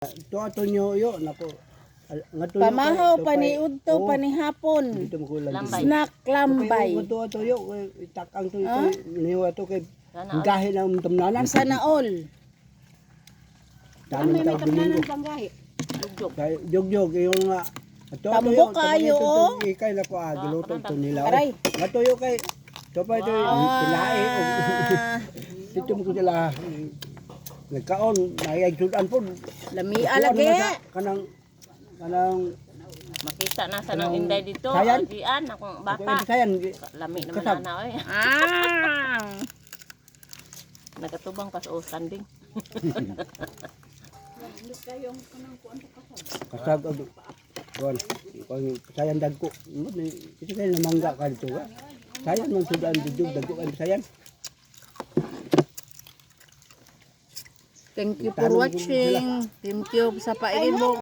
Tuwa nyo yo nako. Pamahaw paniud to panihapon. Dito mo kulang. Snack lambay. Tuwa to yo itakang to niwa to kay gahi na tumnanan Sana all. Dami ta tamnanan panggahi. Jog yung nga. Tambo kayo, oh. Ikay na ko giluto to nila. Aray. Matuyo kay to pa ito pilae dito mo ko sila nagkaon naigsudan po Lami alagi. kanang Makita na sa nang inday dito. Sayan? Agian akong bata bata. sayan Lami naman Kasab. na oy. Nagatubang pa sa standing. kasab kon sayan dagko ito kay namangga ka dito sayan man sudan dito dagko kay sayan. Thank you for watching. Thank you sa pailin mo.